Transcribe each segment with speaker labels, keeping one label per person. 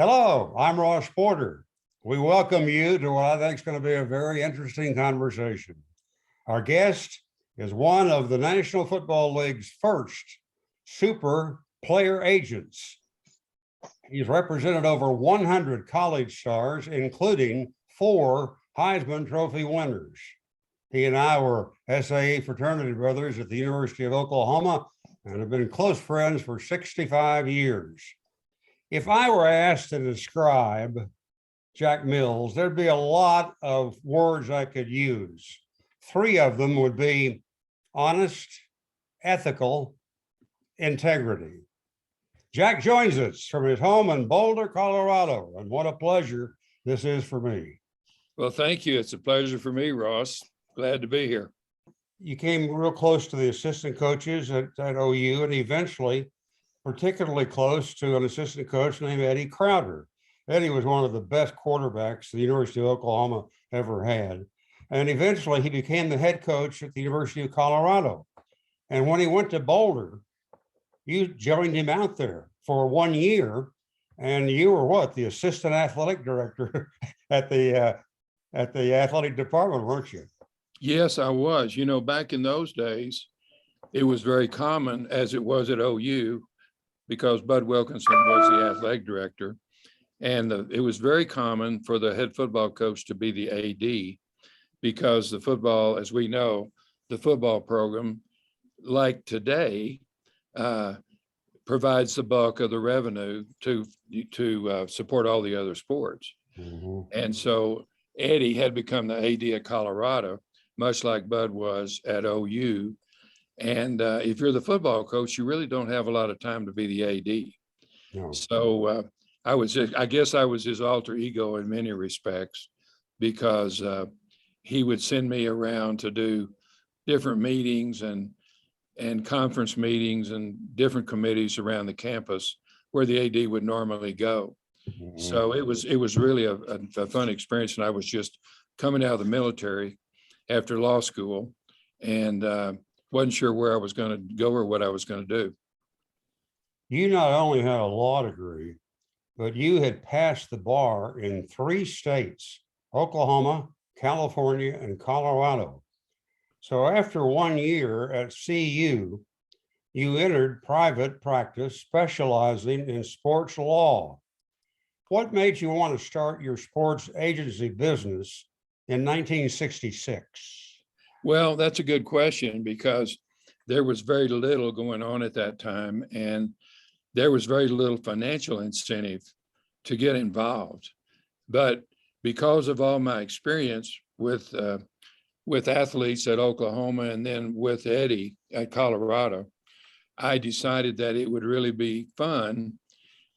Speaker 1: Hello, I'm Ross Porter. We welcome you to what I think is going to be a very interesting conversation. Our guest is one of the National Football League's first super player agents. He's represented over 100 college stars, including 4 Heisman Trophy winners. He and I were SAE fraternity brothers at the University of Oklahoma and have been close friends for 65 years. If I were asked to describe Jack Mills, there'd be a lot of words I could use. 3 of them would be honest, ethical, integrity. Jack joins us from his home in Boulder, Colorado, and what a pleasure this is for me.
Speaker 2: Well, thank you. It's a pleasure for me, Ross. Glad to be here.
Speaker 1: You came real close to the assistant coaches at OU and eventually particularly close to an assistant coach named Eddie Crowder. Eddie was one of the best quarterbacks the University of Oklahoma ever had. And eventually he became the head coach at the University of Colorado. And when he went to Boulder, you joined him out there for 1 year. And you were what? The assistant athletic director at the athletic department, weren't you?
Speaker 2: Yes, I was. You know, back in those days, it was very common, as it was at OU, because Bud Wilkinson was the athletic director. And it was very common for the head football coach to be the AD, because the football, as we know, the football program, like today, provides the bulk of the revenue to support all the other sports. Mm-hmm. And so Eddie had become the AD at Colorado, much like Bud was at OU. And if you're the football coach, you really don't have a lot of time to be the AD. No. So I guess I was his alter ego in many respects, because he would send me around to do different meetings and conference meetings and different committees around the campus where the AD would normally go. Mm-hmm. So it was really a fun experience. And I was just coming out of the military after law school and wasn't sure where I was going to go or what I was going to do.
Speaker 1: You not only had a law degree, but you had passed the bar in 3 states, Oklahoma, California, and Colorado. So after 1 year at CU, you entered private practice specializing in sports law. What made you want to start your sports agency business in 1966?
Speaker 2: Well, that's a good question, because there was very little going on at that time, and there was very little financial incentive to get involved. But because of all my experience with athletes at Oklahoma and then with Eddie at Colorado, I decided that it would really be fun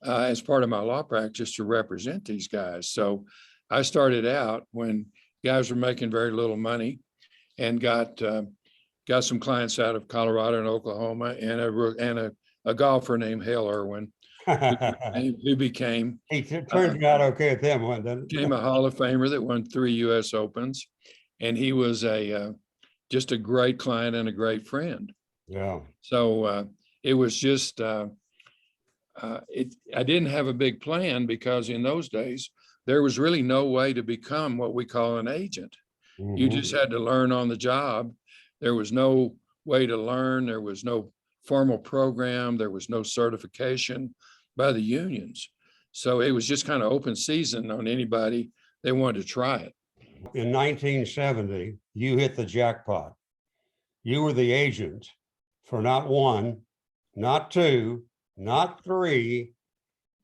Speaker 2: as part of my law practice to represent these guys. So I started out when guys were making very little money, and got some clients out of Colorado and Oklahoma, and a golfer named Hale Irwin, who became
Speaker 1: he turned out okay at them, didn't he?
Speaker 2: Became a Hall of Famer that won 3 U.S. Opens, and he was just a great client and a great friend.
Speaker 1: Yeah.
Speaker 2: So it was just I didn't have a big plan, because in those days there was really no way to become what we call an agent. Mm-hmm. You just had to learn on the job. There was no way to learn. There was no formal program. There was no certification by the unions. So it was just kind of open season on anybody that wanted to try it.
Speaker 1: In 1970, you hit the jackpot. You were the agent for not 1, not 2, not 3,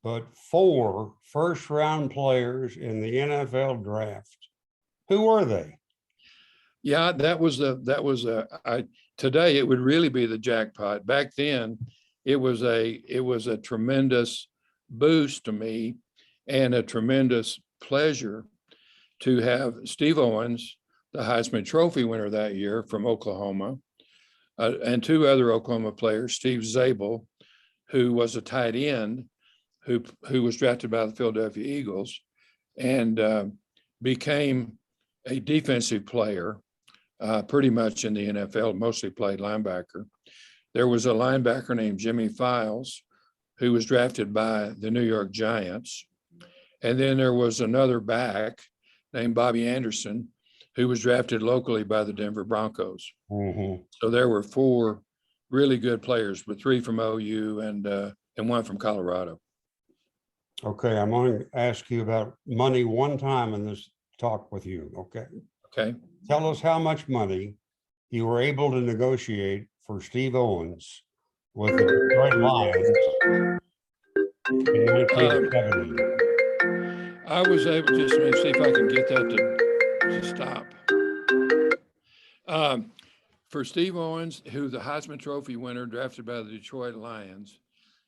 Speaker 1: but 4 first-round players in the NFL draft. Who were they?
Speaker 2: Yeah, today it would really be the jackpot. Back then, it was a tremendous boost to me and a tremendous pleasure to have Steve Owens, the Heisman Trophy winner that year from Oklahoma, and 2 other Oklahoma players, Steve Zabel, who was a tight end, who was drafted by the Philadelphia Eagles, and became a defensive player pretty much in the NFL, mostly played linebacker. There was a linebacker named Jimmy Files, who was drafted by the New York Giants. And then there was another back named Bobby Anderson, who was drafted locally by the Denver Broncos.
Speaker 1: Mhm.
Speaker 2: So there were 4 really good players, but 3 from OU and 1 from Colorado.
Speaker 1: Okay, I'm going to ask you about money one time in this talk with you, okay?
Speaker 2: Okay.
Speaker 1: Tell us how much money you were able to negotiate for Steve Owens with the Detroit Lions in 1970.
Speaker 2: I was able, just let me see if I can get that to stop. For Steve Owens, who the Heisman Trophy winner drafted by the Detroit Lions,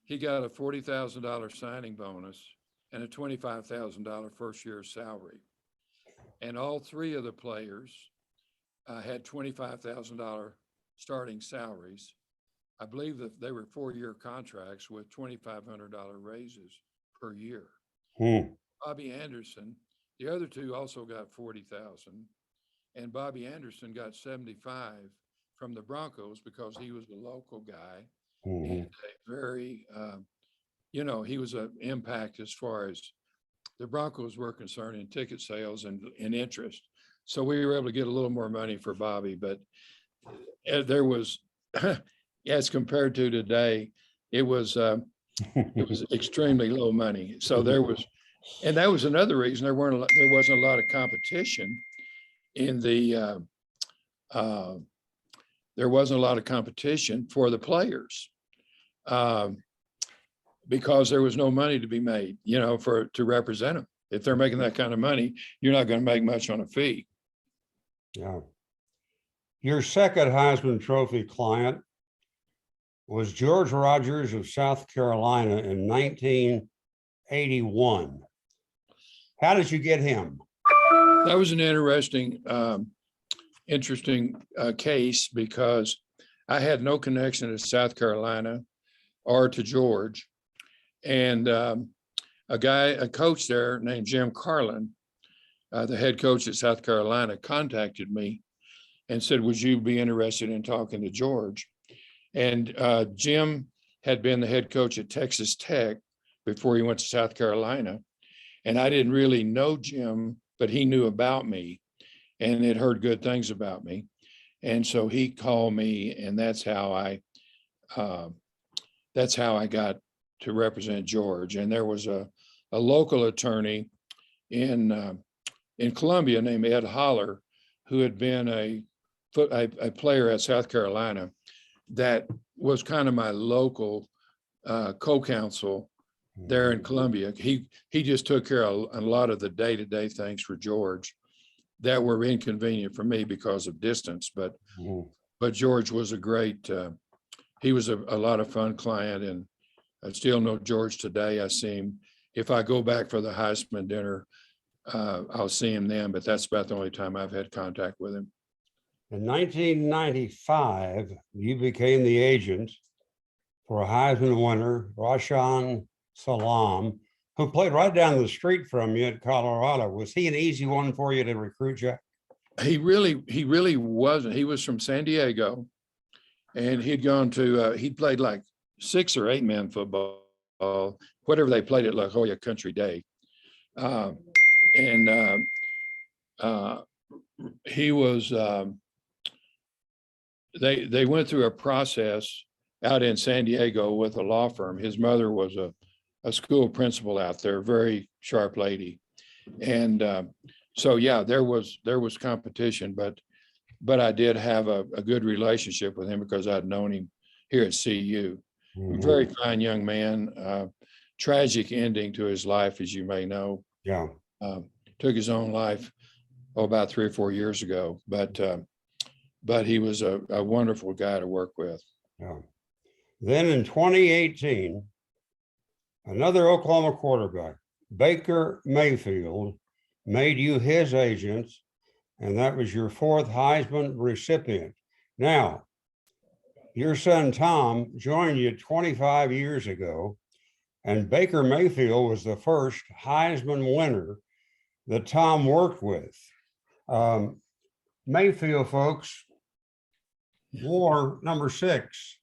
Speaker 2: he got a $40,000 signing bonus and a $25,000 first year salary. And all 3 of the players had $25,000 starting salaries. I believe that they were 4-year contracts with $2,500 raises per year. Bobby Anderson, the other 2 also got 40,000, and Bobby Anderson got 75 from the Broncos because he was a local guy and a very, he was an impact as far as the Broncos were concerned in ticket sales and interest. So we were able to get a little more money for Bobby, but there was, as compared to today, it was extremely low money. So there was, and that was another reason there wasn't a lot of competition in the there wasn't a lot of competition for the players because there was no money to be made, to represent them. If they're making that kind of money, you're not going to make much on a fee.
Speaker 1: Yeah. Your second Heisman Trophy client was George Rogers of South Carolina in 1981. How did you get him?
Speaker 2: That was an interesting case because I had no connection to South Carolina or to George. And a coach there named Jim Carlin, the head coach at South Carolina, contacted me and said, would you be interested in talking to George? And Jim had been the head coach at Texas Tech before he went to South Carolina. And I didn't really know Jim, but he knew about me and had heard good things about me. And so he called me, and that's how I got to represent George. And there was a local attorney in Columbia named Ed Holler, who had been a player at South Carolina that was kind of my local co-counsel there in Columbia. He just took care of a lot of the day-to-day things for George that were inconvenient for me because of distance. But George was a great, he was a lot of fun client, and I still know George today. I see him, if I go back for the Heisman dinner, I'll see him then, but that's about the only time I've had contact with him.
Speaker 1: In 1995, you became the agent for a Heisman winner, Rashaan Salam, who played right down the street from you at Colorado. Was he an easy one for you to recruit, Jack?
Speaker 2: He really wasn't. He was from San Diego, and he'd gone to, he'd played like 6 or 8 man football, whatever they played at La Jolla Country Day. He was, they went through a process out in San Diego with a law firm. His mother was a school principal out there, very sharp lady. And so, yeah, there was competition, but I did have a good relationship with him because I'd known him here at CU. Very fine young man, tragic ending to his life, as you may know.
Speaker 1: Yeah.
Speaker 2: Took his own life about 3 or 4 years ago, but he was a wonderful guy to work with.
Speaker 1: Yeah. Then in 2018, another Oklahoma quarterback, Baker Mayfield, made you his agent, and that was your 4th Heisman recipient. Now, your son Tom joined you 25 years ago, and Baker Mayfield was the first Heisman winner that Tom worked with. Mayfield, folks, wore number 6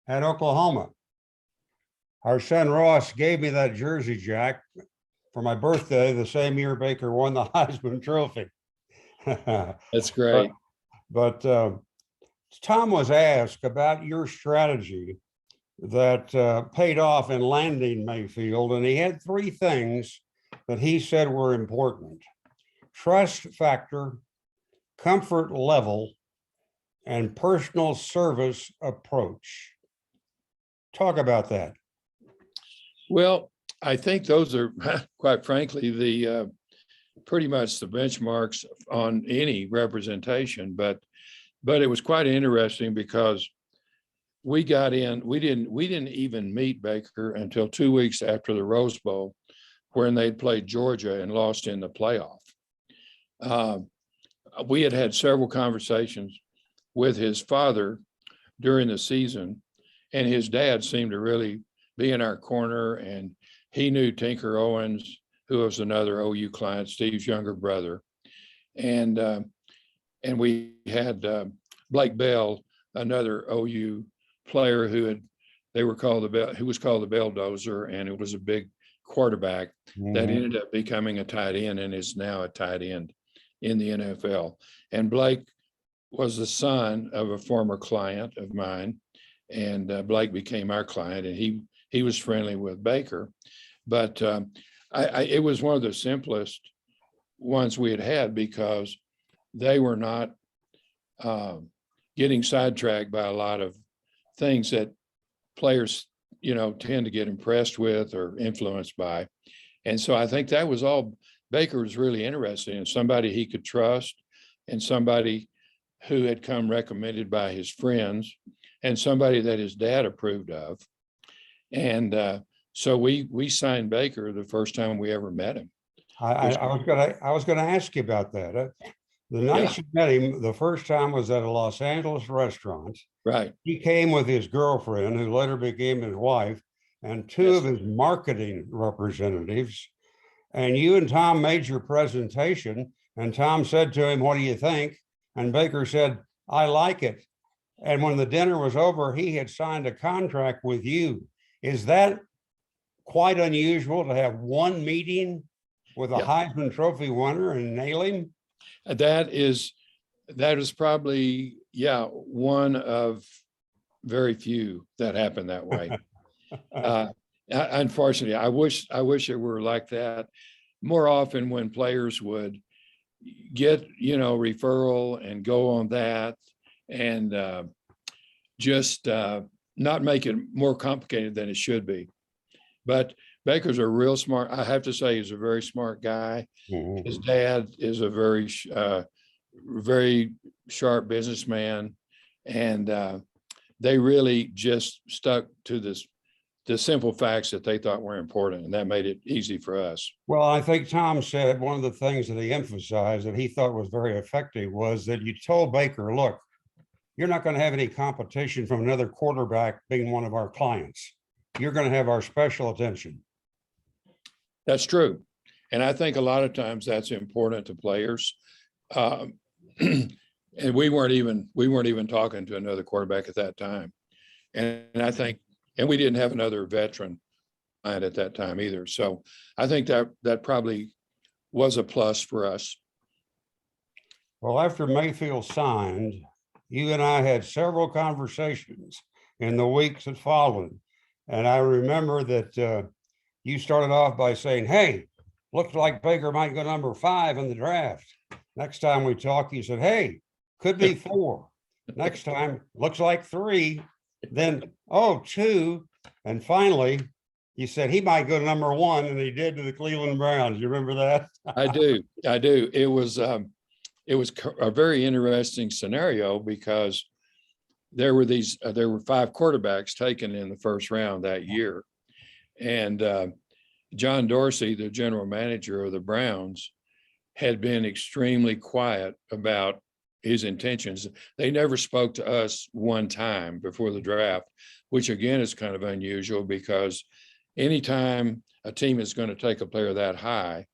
Speaker 1: at Oklahoma. Our son Ross gave me that jersey, Jack, for my birthday the same year Baker won the Heisman Trophy.
Speaker 2: That's great.
Speaker 1: But Tom was asked about your strategy that paid off in landing Mayfield, and he had three things that he said were important: trust factor, comfort level, and personal service approach. Talk about that.
Speaker 2: Well, I think those are, quite frankly, the pretty much the benchmarks on any representation. But it was quite interesting because we got in. We didn't even meet Baker until 2 weeks after the Rose Bowl, when they'd played Georgia and lost in the playoff. We had had several conversations with his father during the season, and his dad seemed to really be in our corner, and he knew Tinker Owens, who was another OU client, Steve's younger brother. And we had Blake Bell, another OU player who was called the Belldozer, and it was a big quarterback that ended up becoming a tight end and is now a tight end in the NFL. And Blake was the son of a former client of mine, and Blake became our client, and he was friendly with Baker. But it was one of the simplest ones we had because they were not getting sidetracked by a lot of things that players, tend to get impressed with or influenced by. And so I think that was all Baker was really interested in: somebody he could trust, and somebody who had come recommended by his friends, and somebody that his dad approved of. And so we signed Baker the first time we ever met him.
Speaker 1: I was gonna ask you about that. The night you met him, the first time was at a Los Angeles restaurant.
Speaker 2: Right.
Speaker 1: He came with his girlfriend, who later became his wife, and two of his marketing representatives. And you and Tom made your presentation, and Tom said to him, "What do you think?" And Baker said, "I like it." And when the dinner was over, he had signed a contract with you. Is that quite unusual to have one meeting with a Heisman Trophy winner and nail him?
Speaker 2: That is probably, one of very few that happened that way. Unfortunately, I wish it were like that more often, when players would get, referral and go on that, and just not make it more complicated than it should be. But Baker's a real smart, I have to say, he's a very smart guy. His dad is a very sharp businessman, and they really just stuck to the simple facts that they thought were important, and that made it easy for us.
Speaker 1: Well, I think Tom said one of the things that he emphasized that he thought was very effective was that you told Baker, "Look, you're not going to have any competition from another quarterback being one of our clients. You're going to have our special attention."
Speaker 2: That's true. And I think a lot of times that's important to players. And we weren't even talking to another quarterback at that time. And I think, and we didn't have another veteran client at that time either. So I think that probably was a plus for us.
Speaker 1: Well, after Mayfield signed, you and I had several conversations in the weeks that followed. And I remember that you started off by saying, "Hey, looks like Baker might go number 5 in the draft." Next time we talked, you said, "Hey, could be 4. Next time, looks like 3. Then, 2. And finally, you said he might go to number 1, and he did, to the Cleveland Browns. You remember that?
Speaker 2: I do. It was a very interesting scenario because there were 5 quarterbacks taken in the first round that year. And John Dorsey, the general manager of the Browns, had been extremely quiet about his intentions. They never spoke to us one time before the draft, which again is kind of unusual because anytime a team is going to take a player that high,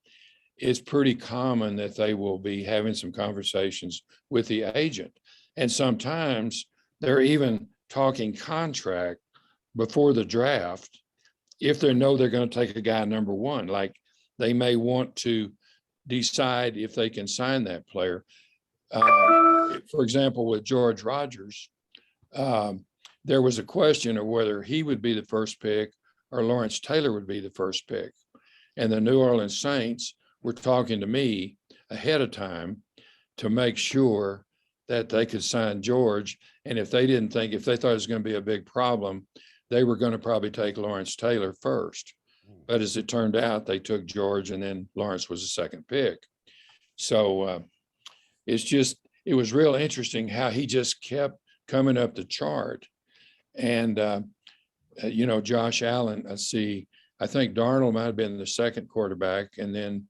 Speaker 2: it's pretty common that they will be having some conversations with the agent. And sometimes they're even talking contract before the draft if they know they're going to take a guy number 1. Like they may want to decide if they can sign that player. For example, with George Rogers, there was a question of whether he would be the first pick or Lawrence Taylor would be the first pick. And the New Orleans Saints were talking to me ahead of time to make sure that they could sign George. And if they thought it was going to be a big problem, they were going to probably take Lawrence Taylor first. But as it turned out, they took George, and then Lawrence was the second pick. So it was real interesting how he just kept coming up the chart. And, Josh Allen, I think Darnold might have been the second quarterback, and then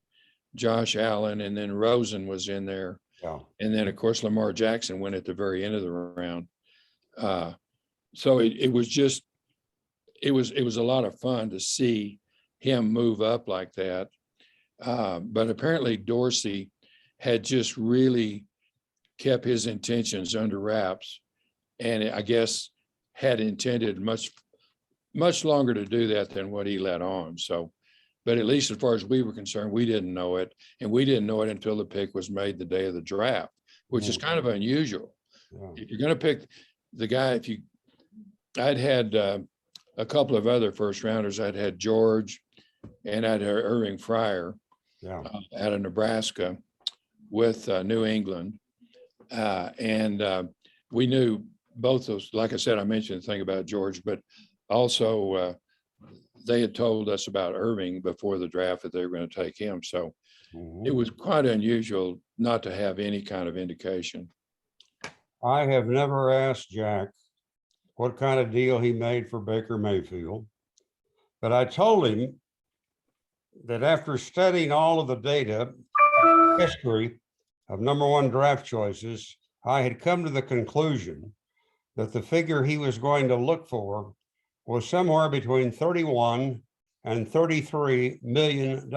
Speaker 2: Josh Allen, and then Rosen was in there.
Speaker 1: Yeah.
Speaker 2: And then, of course, Lamar Jackson went at the very end of the round. So it was a lot of fun to see him move up like that. But apparently Dorsey had just really kept his intentions under wraps, and I guess had intended much longer to do that than what he let on. So, but at least as far as we were concerned, we didn't know it, and we didn't know it until the pick was made the day of the draft, which is kind of unusual. Yeah. If you're going to pick the guy, I'd had a couple of other first rounders. I'd had George, and I'd had Irving Fryer, out of Nebraska with New England. And we knew both those, like I said, I mentioned the thing about George, but also they had told us about Irving before the draft that they were going to take him. So it was quite unusual not to have any kind of indication.
Speaker 1: I have never asked Jack what kind of deal he made for Baker Mayfield, but I told him that after studying all of the data, history of number one draft choices, I had come to the conclusion that the figure he was going to look for was somewhere between $31 and $33 million.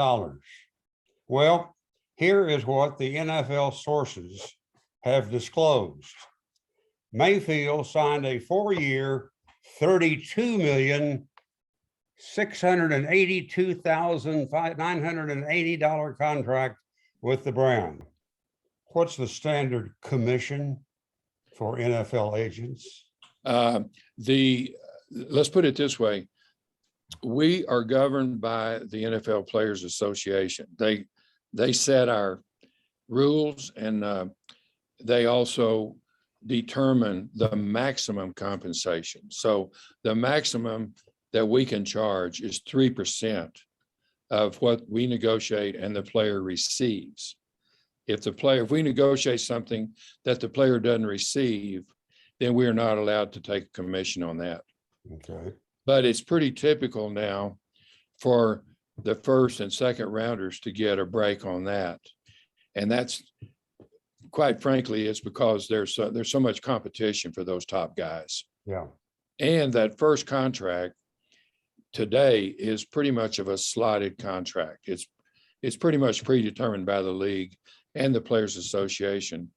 Speaker 1: Well, here is what the NFL sources have disclosed. Mayfield signed a 4-year, $32,682,980 contract with the Browns. What's the standard commission for NFL agents?
Speaker 2: Let's put it this way. We are governed by the NFL Players Association. They set our rules, and they also determine the maximum compensation. So the maximum that we can charge is 3% of what we negotiate and the player receives. If we negotiate something that the player doesn't receive, then we're not allowed to take a commission on that.
Speaker 1: Okay.
Speaker 2: But it's pretty typical now for the first and second rounders to get a break on that. And that's, quite frankly, it's because there's so much competition for those top guys.
Speaker 1: Yeah.
Speaker 2: And that first contract today is pretty much of a slotted contract. It's pretty much predetermined by the league and the Players Association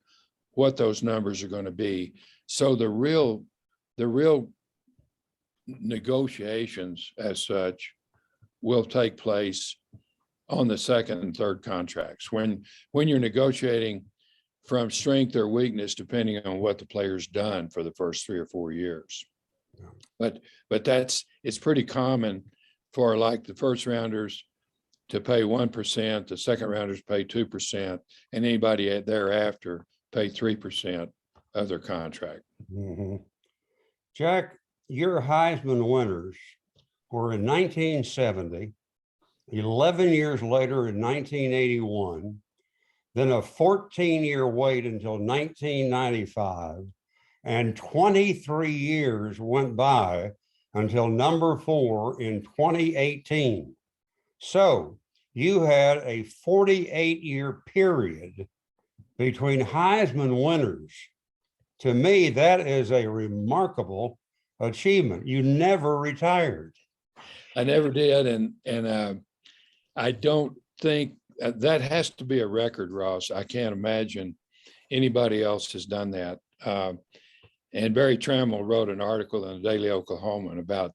Speaker 2: what those numbers are going to be. So the real negotiations as such will take place on the second and third contracts when you're negotiating from strength or weakness, depending on what the player's done for the first 3 or 4 years. Yeah. But it's pretty common for like the first rounders to pay 1%, the second rounders pay 2%, and anybody thereafter pay 3% of their contract.
Speaker 1: Mm-hmm. Jack, your Heisman winners were in 1970, 11 years later in 1981, then a 14-year wait until 1995, and 23 years went by until number 4 in 2018. So you had a 48-year period between Heisman winners. To me, that is a remarkable achievement. You never retired.
Speaker 2: I never did, and I don't think that has to be a record, Ross. I can't imagine anybody else has done that. And Barry Trammell wrote an article in the Daily Oklahoman about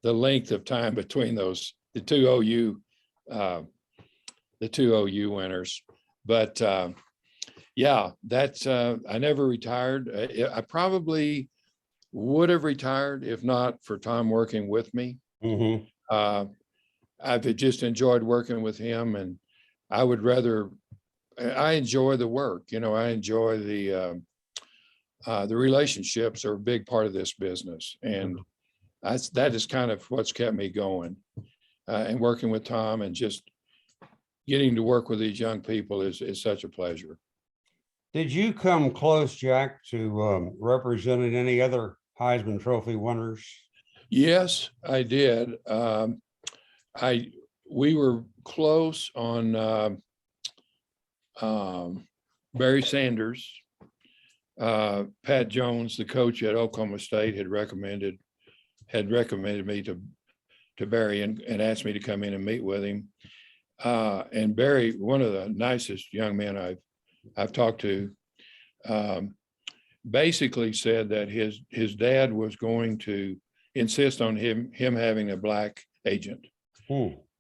Speaker 2: the length of time between the two OU the two OU winners. But yeah, that's I never retired. I probably would have retired if not for Tom working with me.
Speaker 1: Mhm.
Speaker 2: I've just enjoyed working with him, and I would rather. I enjoy the work. I enjoy the relationships are a big part of this business, and that is kind of what's kept me going. And working with Tom and just getting to work with these young people is such a pleasure.
Speaker 1: Did you come close, Jack, to representing any other Heisman Trophy winners?
Speaker 2: Yes, I did. We were close on Barry Sanders. Pat Jones, the coach at Oklahoma State, had recommended me to Barry and asked me to come in and meet with him. And Barry, one of the nicest young men I've talked to, basically said that his dad was going to insist on him having a black agent.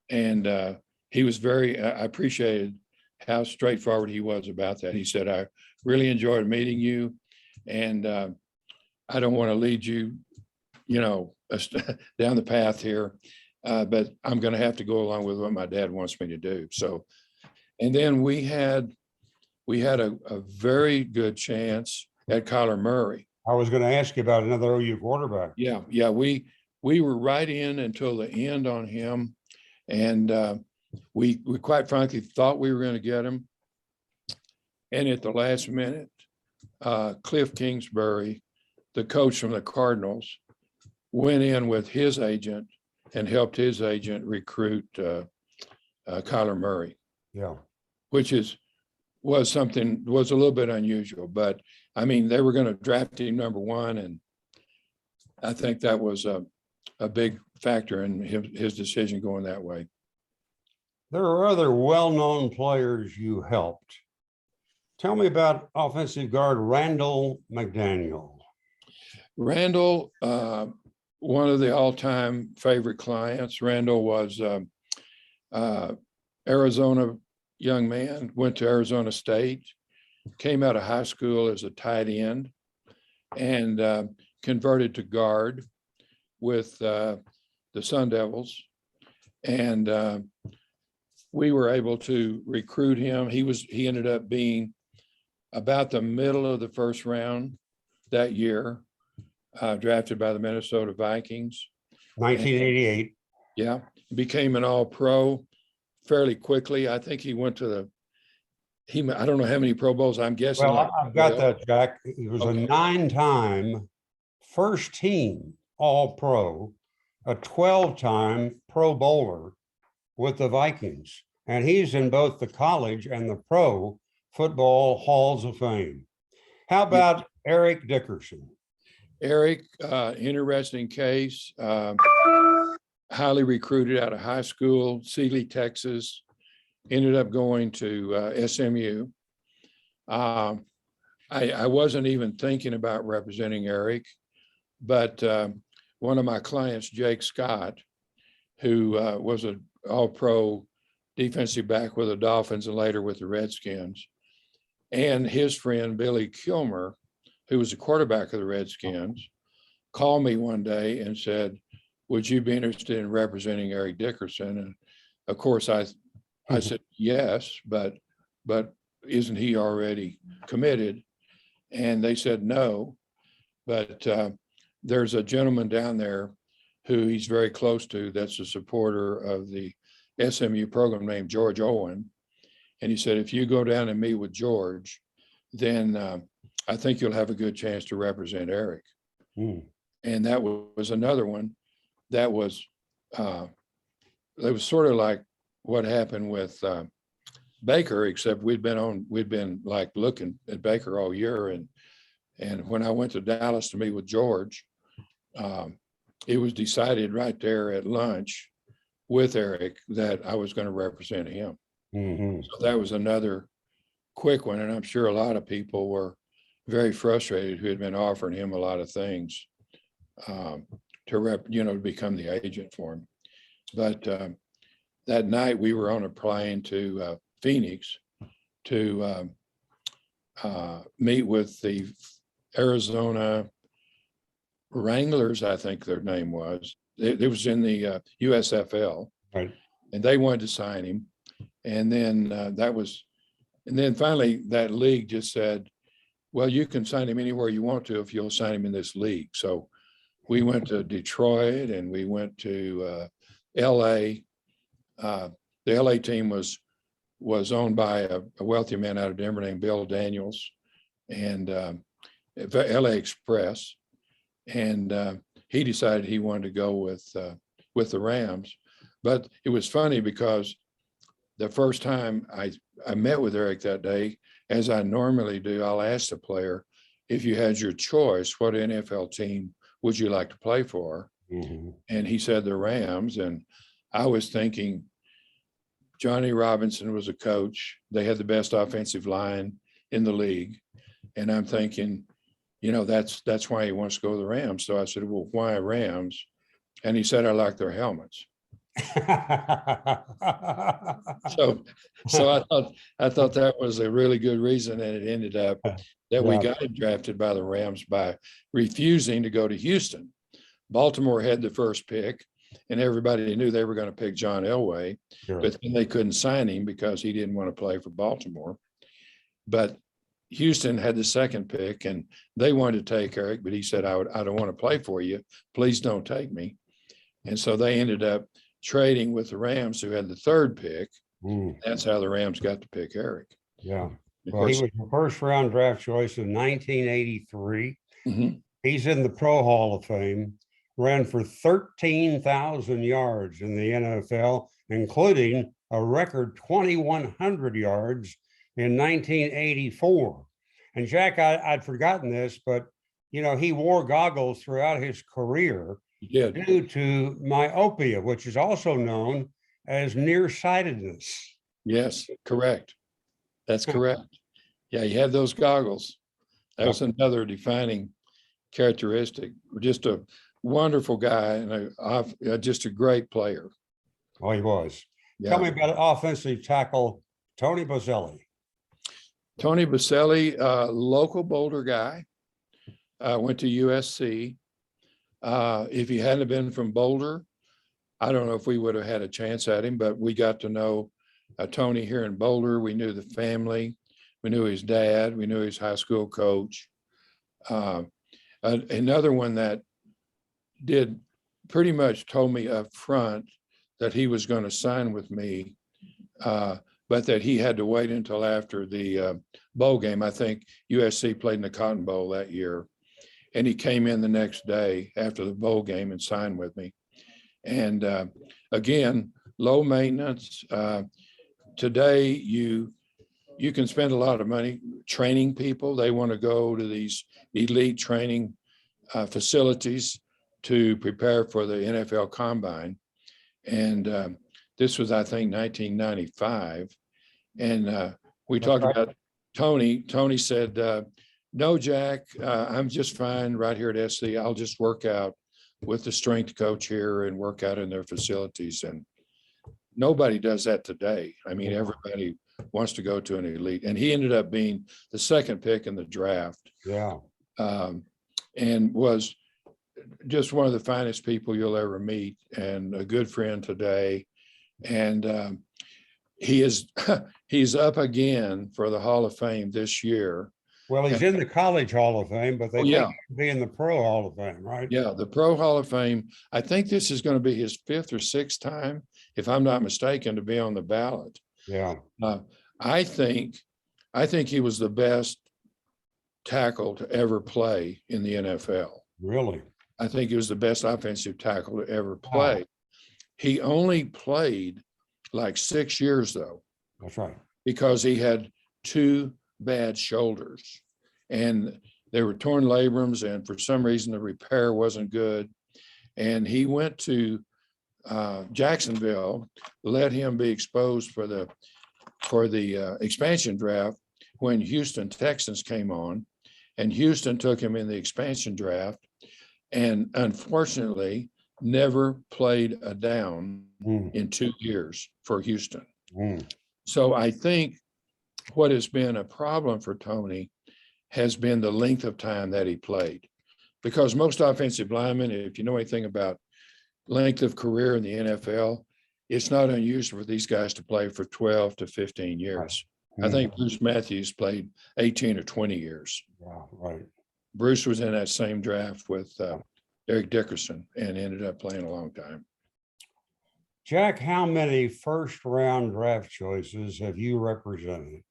Speaker 2: And he was I appreciated how straightforward he was about that. He said, I really enjoyed meeting you, and I don't want to lead you, down the path here, but I'm going to have to go along with what my dad wants me to do. So, and then we had a very good chance at Kyler Murray.
Speaker 1: I was going to ask you about another OU quarterback.
Speaker 2: Yeah. We were right in until the end on him, and we quite frankly thought we were going to get him. And at the last minute, Cliff Kingsbury, the coach from the Cardinals, went in with his agent and helped his agent recruit Kyler Murray.
Speaker 1: Yeah,
Speaker 2: which was a little bit unusual, but I mean, they were going to draft him number one, and I think that was a big factor in his decision going that way.
Speaker 1: there are other well-known players you helped. Tell me about offensive guard Randall McDaniel.
Speaker 2: Randall, one of the all-time favorite clients. Randall was Arizona young man, went to Arizona State, came out of high school as a tight end, and converted to guard with the Sun Devils. And we were able to recruit him. He ended up being about the middle of the first round that year, drafted by the Minnesota Vikings.
Speaker 1: 1988.
Speaker 2: And, yeah, became an all-pro fairly quickly. I think he went to I don't know how many Pro Bowls. I'm guessing.
Speaker 1: Well, I've got that, Jack. He was a 9-time first team All-Pro, a 12-time Pro Bowler with the Vikings. And he's in both the college and the pro football halls of fame. How about Eric Dickerson?
Speaker 2: Eric, interesting case, highly recruited out of high school, Sealy, Texas, ended up going to SMU. I wasn't even thinking about representing Eric, but one of my clients, Jake Scott, who was an all-pro defensive back with the Dolphins and later with the Redskins, and his friend, Billy Kilmer, who was the quarterback of the Redskins, called me one day and said, would you be interested in representing Eric Dickerson? And of course, I said, yes, but isn't he already committed? And they said, no, but there's a gentleman down there who he's very close to that's a supporter of the SMU program named George Owen. And he said, if you go down and meet with George, then I think you'll have a good chance to represent Eric. And that was another one that was, it was sort of like what happened with Baker, except we'd been like looking at Baker all year. And when I went to Dallas to meet with George, it was decided right there at lunch with Eric that I was going to represent him. So that was another quick one. And I'm sure a lot of people were very frustrated who had been offering him a lot of things to become the agent for him. But that night we were on a plane to Phoenix to meet with the Arizona Wranglers, I think their name was. It was in the USFL,
Speaker 1: Right.
Speaker 2: and they wanted to sign him. And then and then finally that league just said, well, you can sign him anywhere you want to if you'll sign him in this league. So we went to Detroit and we went to LA. The LA team was owned by a wealthy man out of Denver named Bill Daniels and LA Express. And he decided he wanted to go with the Rams. But it was funny because the first time I met with Eric that day, as I normally do, I'll ask the player, if you had your choice, what NFL team would you like to play for?
Speaker 1: Mhm.
Speaker 2: And he said the Rams. And I was thinking, Johnny Robinson was a coach. They had the best offensive line in the league. And I'm thinking, that's why he wants to go to the Rams. So I said, well, why Rams? And he said, I like their helmets. So I thought that was a really good reason, and it ended up that we got him drafted by the Rams by refusing to go to Houston. Baltimore had the first pick, and everybody knew they were going to pick John Elway,
Speaker 1: Sure.
Speaker 2: but then they couldn't sign him because he didn't want to play for Baltimore. But Houston had the second pick, and they wanted to take Eric, but he said, I don't want to play for you. Please don't take me. And so they ended up trading with the Rams, who had the third pick. That's how the Rams got to pick Eric.
Speaker 1: Yeah.
Speaker 2: Of
Speaker 1: Well, he
Speaker 2: course,
Speaker 1: was the first round draft choice in 1983.
Speaker 2: mhm.
Speaker 1: He's in the Pro Hall of Fame, ran for 13,000 yards in the NFL, including a record 2,100 yards in 1984. And Jack, I'd forgotten this, but he wore goggles throughout his career
Speaker 2: He did.
Speaker 1: due to myopia, which is also known as nearsightedness.
Speaker 2: Yes, correct. That's correct. Yeah, he had those goggles. That was another defining characteristic. Just a wonderful guy and just a great player.
Speaker 1: Oh, he was.
Speaker 2: Yeah.
Speaker 1: Tell me about offensive tackle Tony Boselli.
Speaker 2: Tony Boselli, local Boulder guy, went to USC. If he hadn't been from Boulder, I don't know if we would have had a chance at him, but we got to know Tony here in Boulder. We knew the family. We knew his dad. We knew his high school coach. Another one that did pretty much told me up front that he was going to sign with me, but that he had to wait until after the bowl game. I think USC played in the Cotton Bowl that year. And he came in the next day after the bowl game and signed with me. And again, low maintenance. Today, you can spend a lot of money training people. They want to go to these elite training facilities to prepare for the NFL Combine. And this was, I think, 1995. And we talked about Tony. Tony said, no, Jack, I'm just fine right here at SC. I'll just work out with the strength coach here and work out in their facilities. And nobody does that today. I mean, everybody wants to go to an elite. And he ended up being the second pick in the draft.
Speaker 1: Yeah.
Speaker 2: And was just one of the finest people you'll ever meet and a good friend today. And he's up again for the Hall of Fame this year.
Speaker 1: Well, he's in the College Hall of Fame, but they think he'll be in the Pro Hall of Fame, right?
Speaker 2: Yeah, the Pro Hall of Fame. I think this is going to be his fifth or sixth time, if I'm not mistaken, to be on the ballot.
Speaker 1: Yeah.
Speaker 2: I think he was the best tackle to ever play in the NFL.
Speaker 1: Really?
Speaker 2: I think he was the best offensive tackle to ever play. Wow. He only played like 6 years, though.
Speaker 1: That's right.
Speaker 2: Because he had two bad shoulders and they were torn labrums, and for some reason the repair wasn't good. And he went to Jacksonville, let him be exposed for the expansion draft when Houston Texans came on, and Houston took him in the expansion draft. And unfortunately, never played a down
Speaker 1: Mm,
Speaker 2: in 2 years for Houston.
Speaker 1: mm.
Speaker 2: So I think what has been a problem for Tony has been the length of time that he played. Because most offensive linemen, if you know anything about length of career in the NFL, it's not unusual for these guys to play for 12 to 15 years. I think Bruce Matthews played 18 or 20 years.
Speaker 1: Yeah, right.
Speaker 2: Bruce was in that same draft with Eric Dickerson and ended up playing a long time.
Speaker 1: Jack, how many first round draft choices have you represented?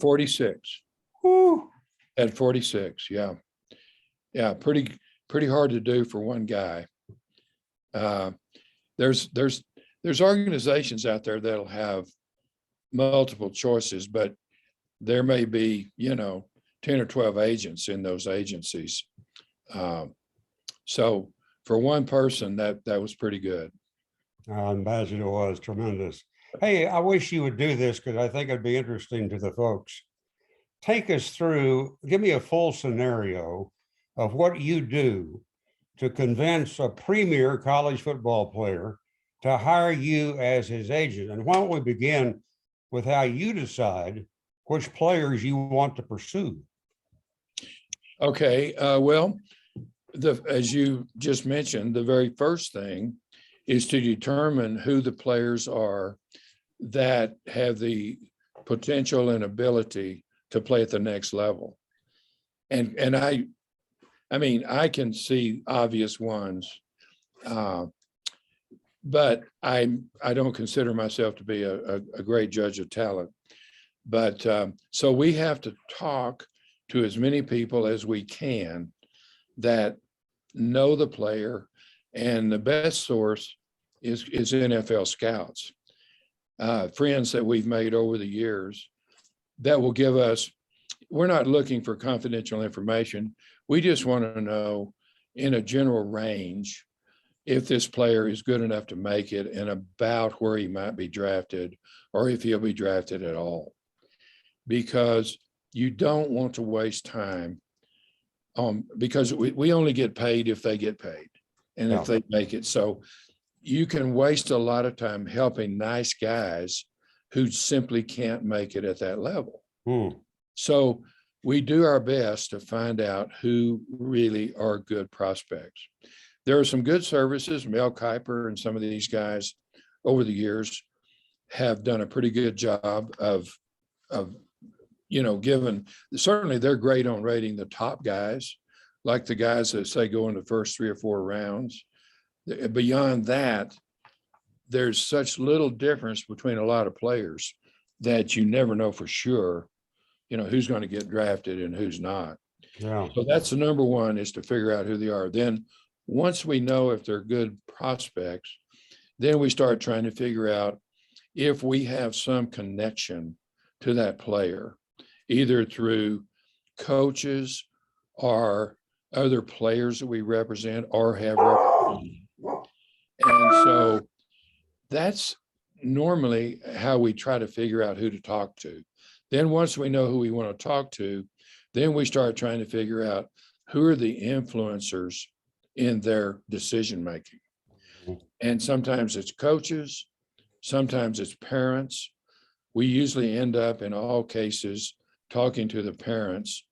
Speaker 2: 46.
Speaker 1: Woo.
Speaker 2: At 46, yeah. Yeah, pretty hard to do for one guy. There's organizations out there that'll have multiple choices, but there may be, 10 or 12 agents in those agencies. So for one person, that was pretty good.
Speaker 1: I imagine it was tremendous. Hey, I wish you would do this because I think it'd be interesting to the folks. Take us through, give me a full scenario of what you do to convince a premier college football player to hire you as his agent. And why don't we begin with how you decide which players you want to pursue?
Speaker 2: Okay, well, as you just mentioned, the very first thing is to determine who the players are that have the potential and ability to play at the next level. And I mean, I can see obvious ones, but I don't consider myself to be a great judge of talent. But so we have to talk to as many people as we can that know the player, and the best source is NFL scouts, friends that we've made over the years that will give us. We're not looking for confidential information. We just want to know in a general range if this player is good enough to make it and about where he might be drafted or if he'll be drafted at all. Because you don't want to waste time because we only get paid if they get paid and if they make it. So you can waste a lot of time helping nice guys who simply can't make it at that level. So we do our best to find out who really are good prospects. There are some good services. Mel Kiper and some of these guys over the years have done a pretty good job of given, certainly they're great on rating the top guys, like the guys that say go in the first 3 or 4 rounds. Beyond that, there's such little difference between a lot of players that you never know for sure, who's going to get drafted and who's not.
Speaker 1: Yeah.
Speaker 2: So that's the number one, is to figure out who they are. Then once we know if they're good prospects, then we start trying to figure out if we have some connection to that player, either through coaches or other players that we represent or have represented. And so that's normally how we try to figure out who to talk to. Then once we know who we want to talk to, then we start trying to figure out who are the influencers in their decision-making. And sometimes it's coaches, sometimes it's parents. We usually end up in all cases talking to the parents.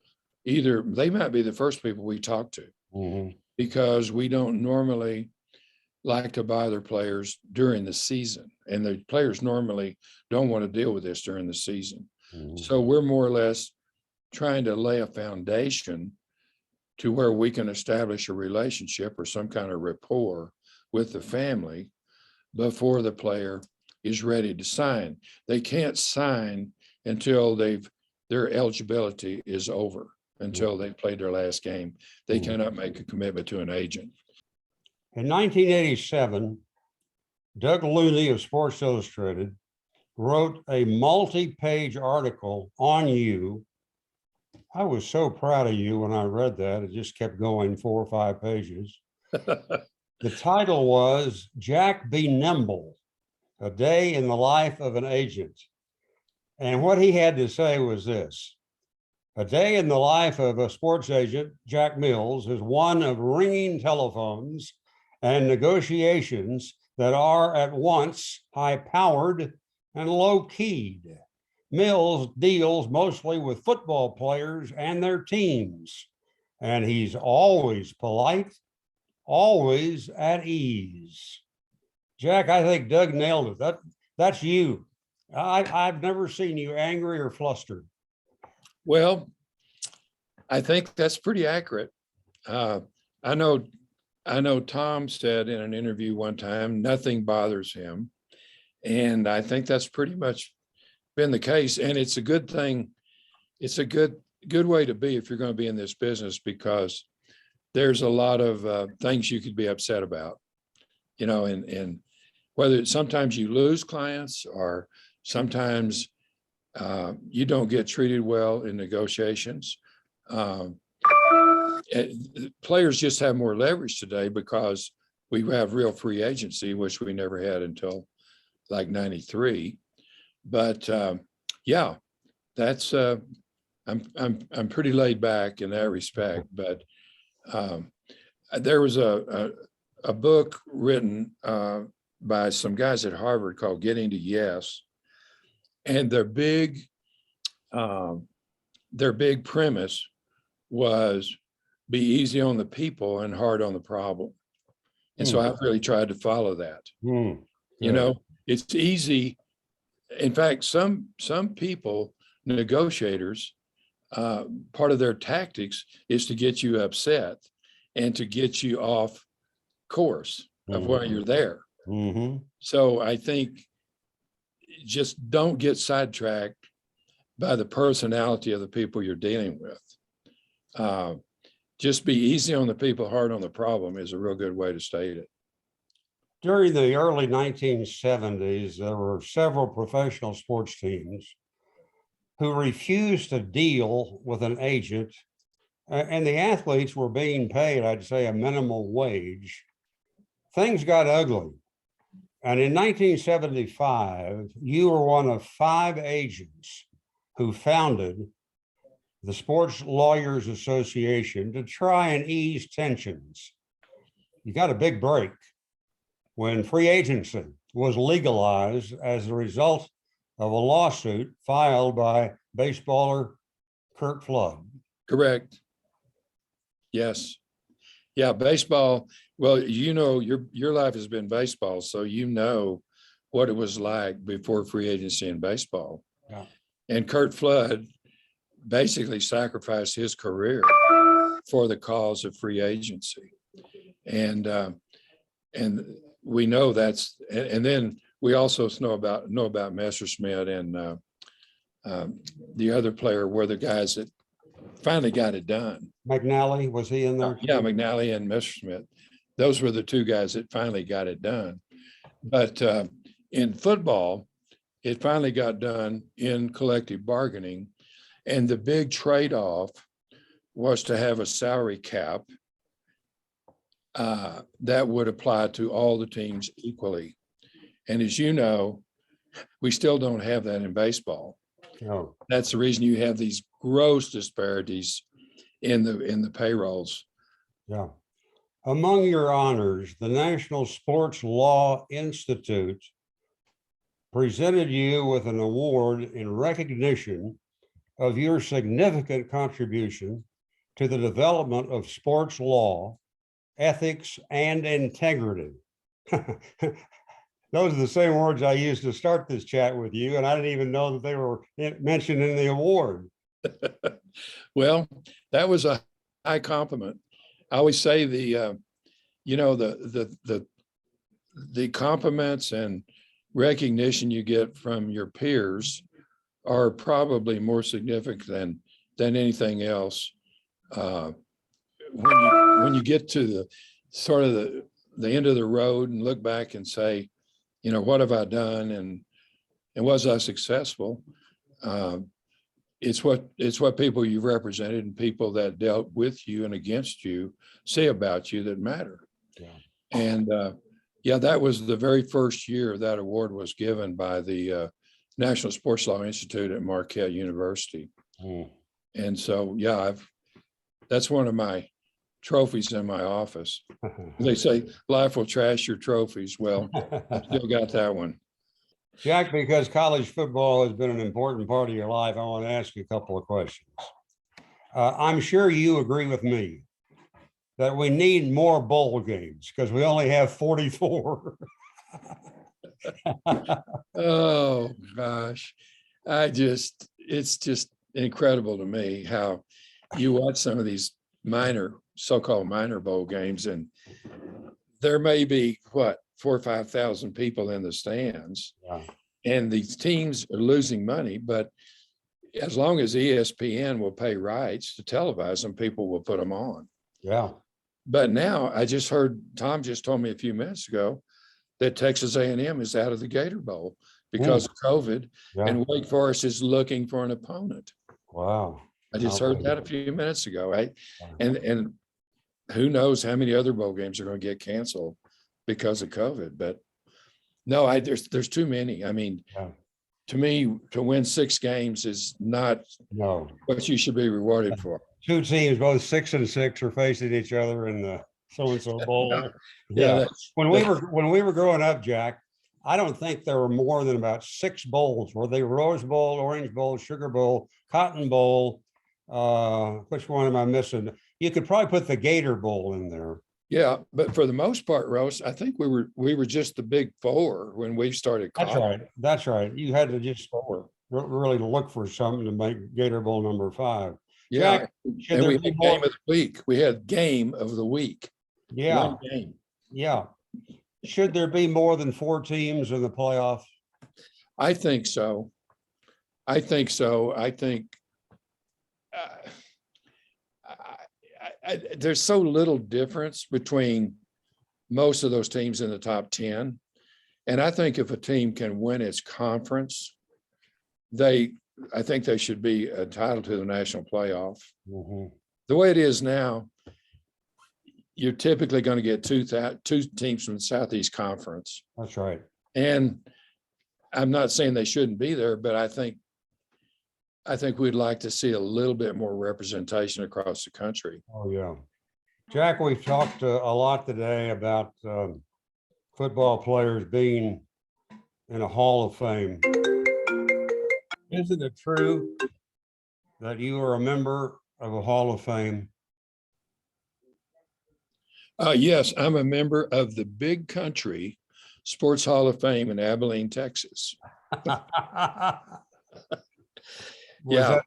Speaker 2: Either they might be the first people we talk to because we don't normally like to buy their players during the season. And the players normally don't want to deal with this during the season. So we're more or less trying to lay a foundation to where we can establish a relationship or some kind of rapport with the family before the player is ready to sign. They can't sign until their eligibility is over, until they've played their last game. They cannot make a commitment to an agent.
Speaker 1: In 1987, Doug Looney of Sports Illustrated wrote a multi-page article on you. I was so proud of you when I read that. It just kept going 4 or 5 pages. The title was Jack Be Nimble, A Day in the Life of an Agent. And what he had to say was this: a day in the life of a sports agent, Jack Mills, is one of ringing telephones and negotiations that are at once high-powered and low-keyed. Mills deals mostly with football players and their teams, and he's always polite, always at ease. Jack, I think Doug nailed it. That's you. I've never seen you angry or flustered.
Speaker 2: Well, I think that's pretty accurate. I know Tom said in an interview one time, nothing bothers him. And I think that's pretty much been the case. And it's a good thing. It's a good way to be if you're going to be in this business, because there's a lot of things you could be upset about, and whether sometimes you lose clients or sometimes you don't get treated well in negotiations. Players just have more leverage today because we have real free agency, which we never had until like 93. But yeah, that's I'm pretty laid back in that respect. But there was a book written by some guys at Harvard called Getting to Yes, and their big premise was be easy on the people and hard on the problem. And so I've really tried to follow that. It's easy. In fact, some people, negotiators, part of their tactics is to get you upset and to get you off course of why you're there. So I think just don't get sidetracked by the personality of the people you're dealing with. Just be easy on the people, hard on the problem is a real good way to state it.
Speaker 1: During the early 1970s, there were several professional sports teams who refused to deal with an agent, and the athletes were being paid, I'd say, a minimal wage. Things got ugly. And in 1975, you were one of 5 agents who founded the Sports Lawyers Association to try and ease tensions. You got a big break when free agency was legalized as a result of a lawsuit filed by baseballer Curt Flood.
Speaker 2: Correct. Yes. Yeah, baseball. Well, your life has been baseball, so you know what it was like before free agency in baseball.
Speaker 1: Yeah.
Speaker 2: And Curt Flood basically sacrificed his career for the cause of free agency. And we know that's, and then we also know about Messerschmitt and the other player were the guys that finally got it done.
Speaker 1: McNally, was he in there?
Speaker 2: Yeah, McNally and Messerschmitt. Those were the 2 guys that finally got it done. But in football, it finally got done in collective bargaining. And the big trade-off was to have a salary cap that would apply to all the teams equally. And as you know, we still don't have that in baseball.
Speaker 1: No.
Speaker 2: That's the reason you have these gross disparities in the payrolls.
Speaker 1: Yeah. Among your honors, the National Sports Law Institute presented you with an award in recognition of your significant contribution to the development of sports law, ethics, and integrity. Those are the same words I used to start this chat with you, and I didn't even know that they were mentioned in the award.
Speaker 2: Well, that was a high compliment. I always say the compliments and recognition you get from your peers are probably more significant than anything else. When you get to the sort of the end of the road and look back and say, what have I done and was I successful? It's what people you've represented and people that dealt with you and against you say about you that matter.
Speaker 1: Yeah. And
Speaker 2: that was the very first year that award was given by the National Sports Law Institute at Marquette University. And so, that's one of my trophies in my office. They say life will trash your trophies. Well, I still got that one.
Speaker 1: Jack, because college football has been an important part of your life, I want to ask you a couple of questions. I'm sure you agree with me that we need more bowl games because we only have 44.
Speaker 2: Oh gosh. It's just incredible to me how you watch some of these so-called minor bowl games, and there may be 4,000 or 5,000 people in the stands,
Speaker 1: Yeah.
Speaker 2: and these teams are losing money, but as long as ESPN will pay rights to televise them, people will put them on.
Speaker 1: Yeah.
Speaker 2: But now I just heard Tom just told me a few minutes ago that Texas A&M is out of the Gator Bowl because of COVID,
Speaker 1: Yeah.
Speaker 2: and Wake Forest is looking for an opponent.
Speaker 1: Wow.
Speaker 2: I just heard that a few minutes ago, right? And who knows how many other bowl games are going to get canceled because of COVID. But no, there's too many. I mean,
Speaker 1: Yeah.
Speaker 2: to me, to win 6 games is not
Speaker 1: No.
Speaker 2: what you should be rewarded for.
Speaker 1: Two teams, both 6 and 6, are facing each other in the so-and-so bowl.
Speaker 2: Yeah.
Speaker 1: When we were growing up, Jack, I don't think there were more than about 6 bowls. Were they Rose Bowl, Orange Bowl, Sugar Bowl, Cotton Bowl? Which one am I missing? You could probably put the Gator Bowl in there.
Speaker 2: Yeah, but for the most part, Rose, I think we were just the big 4 when we started
Speaker 1: That's
Speaker 2: college.
Speaker 1: right. That's right. You had to just
Speaker 2: 4.
Speaker 1: really look for something to make Gator Bowl number 5.
Speaker 2: Yeah,
Speaker 1: Jack,
Speaker 2: and we had game of the week. We had game of the week.
Speaker 1: Yeah.
Speaker 2: One game.
Speaker 1: Yeah. Should there be more than 4 teams in the playoff?
Speaker 2: I think so. I think there's so little difference between most of those teams in the top 10. And I think if a team can win its conference, I think they should be entitled to the national playoff.
Speaker 1: Mm-hmm.
Speaker 2: The way it is now, you're typically going to get two teams from the Southeast Conference.
Speaker 1: That's right.
Speaker 2: And I'm not saying they shouldn't be there, but I think we'd like to see a little bit more representation across the country.
Speaker 1: Oh, yeah. Jack, we've talked a lot today about football players being in a Hall of Fame. Isn't it true that you are a member of a Hall of Fame?
Speaker 2: Yes, I'm a member of the Big Country Sports Hall of Fame in Abilene, Texas.
Speaker 1: Was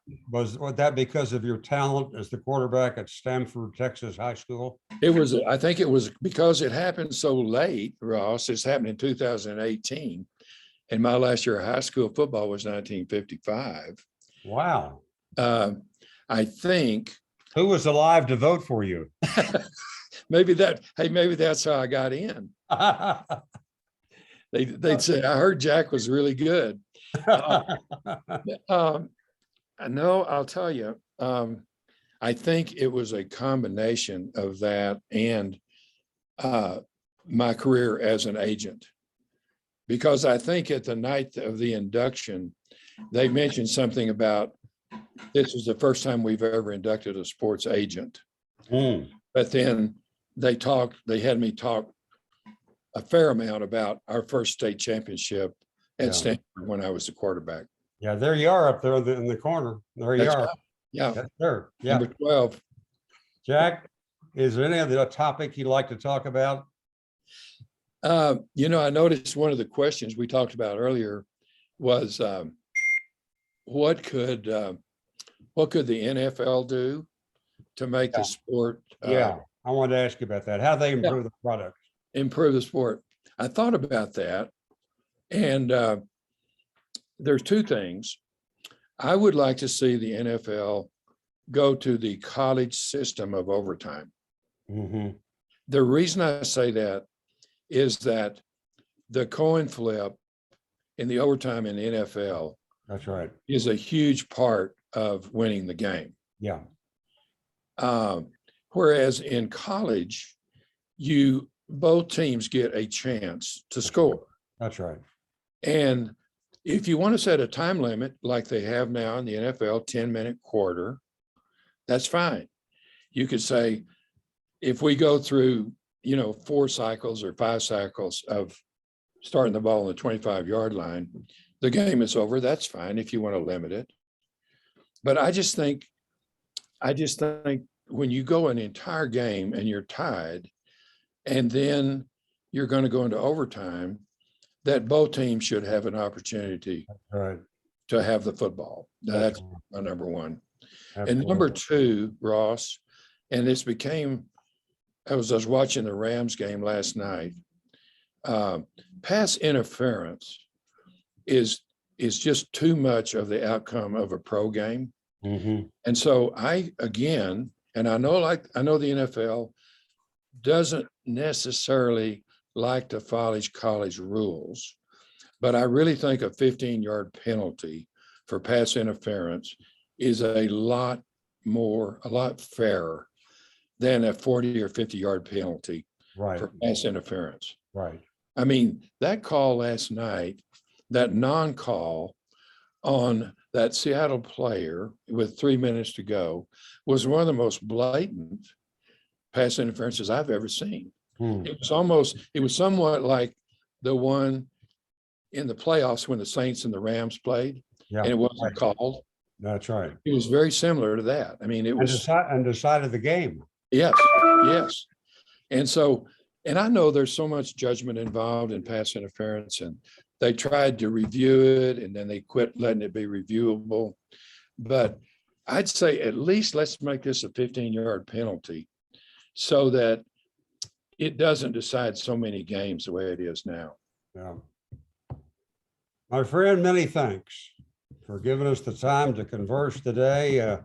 Speaker 1: that because of your talent as the quarterback at Stanford, Texas High School?
Speaker 2: I think it was because it happened so late, Ross. It's happened in 2018. And my last year of high school football was 1955.
Speaker 1: Wow.
Speaker 2: I think.
Speaker 1: Who was alive to vote for you?
Speaker 2: maybe that's how I got in. They'd say, I heard Jack was really good. No, I'll tell you, I think it was a combination of that and my career as an agent. Because I think at the night of the induction, they mentioned something about this was the first time we've ever inducted a sports agent. But then they had me talk a fair amount about our first state championship at Stanford when I was the quarterback.
Speaker 1: Yeah, there you are up there in the corner. There you are.
Speaker 2: Yeah.
Speaker 1: Yes, sir. Yeah.
Speaker 2: Number 12.
Speaker 1: Jack, is there any other topic you'd like to talk about?
Speaker 2: I noticed one of the questions we talked about earlier was what could the NFL do to make the sport?
Speaker 1: I wanted to ask you about that. How they improve the product?
Speaker 2: Improve the sport. I thought about that, and there's 2 things. I would like to see the NFL go to the college system of overtime.
Speaker 1: Mm-hmm.
Speaker 2: The reason I say that is that the coin flip in the overtime in the NFL,
Speaker 1: that's right,
Speaker 2: is a huge part of winning the game.
Speaker 1: Yeah.
Speaker 2: Whereas in college, both teams get a chance to score.
Speaker 1: That's right.
Speaker 2: And if you want to set a time limit like they have now in the NFL, 10-minute quarter, that's fine. You could say if we go through, 4 cycles or 5 cycles of starting the ball on the 25-yard line, the game is over. That's fine if you want to limit it. But I just think when you go an entire game and you're tied, and then you're going to go into overtime, that both teams should have an opportunity
Speaker 1: Right.
Speaker 2: to have the football. That's
Speaker 1: Absolutely.
Speaker 2: my number one. And
Speaker 1: Absolutely.
Speaker 2: number two, Ross, and this became, I was watching the Rams game last night. Pass interference is just too much of the outcome of a pro game.
Speaker 1: Mhm.
Speaker 2: And so I know the NFL doesn't necessarily like to follow college rules, but I really think a 15-yard penalty for pass interference is a lot fairer than a 40 or 50-yard penalty
Speaker 1: Right.
Speaker 2: for pass interference.
Speaker 1: Right.
Speaker 2: I mean, that call last night, that non-call on that Seattle player with 3 minutes to go, was one of the most blatant pass interferences I've ever seen.
Speaker 1: Hmm.
Speaker 2: It was somewhat like the one in the playoffs when the Saints and the Rams played,
Speaker 1: Yeah.
Speaker 2: and it wasn't
Speaker 1: Right.
Speaker 2: called.
Speaker 1: That's right.
Speaker 2: It was very similar to that. I mean, it was,
Speaker 1: And decided the game.
Speaker 2: yes. And so, and I know there's so much judgment involved in pass interference, and they tried to review it and then they quit letting it be reviewable. But I'd say at least let's make this a 15-yard penalty so that it doesn't decide so many games the way it is now.
Speaker 1: Yeah. My friend, many thanks for giving us the time to converse today.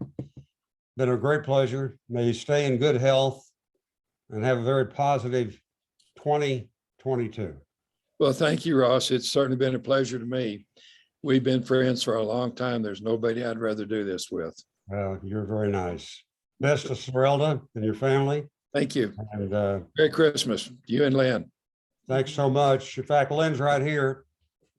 Speaker 1: Been a great pleasure. May you stay in good health and have a very positive 2022.
Speaker 2: Well, thank you, Ross. It's certainly been a pleasure to me. We've been friends for a long time. There's nobody I'd rather do this with.
Speaker 1: Well, you're very nice. Best to Sorelda and your family.
Speaker 2: Thank you.
Speaker 1: And
Speaker 2: Merry Christmas, you and Lynn.
Speaker 1: thanks so much. In fact, Lynn's right here.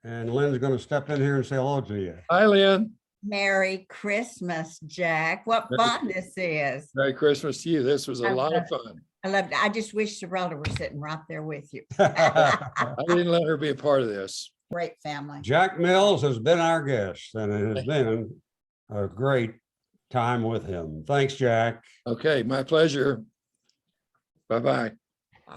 Speaker 1: And Lynn's going to step in here and say hello to you.
Speaker 2: Hi, Lynn.
Speaker 3: Merry Christmas, Jack. What fun this is.
Speaker 2: Merry Christmas to you. This was a
Speaker 3: I
Speaker 2: lot of
Speaker 3: love
Speaker 2: fun.
Speaker 3: I loved it. I just wish Sorelda were sitting right there with you.
Speaker 2: I didn't let her be a part of this.
Speaker 3: Great family.
Speaker 1: Jack Mills has been our guest, and it has been a great time with him. Thanks, Jack.
Speaker 2: Okay, my pleasure. Bye-bye.
Speaker 3: Bye.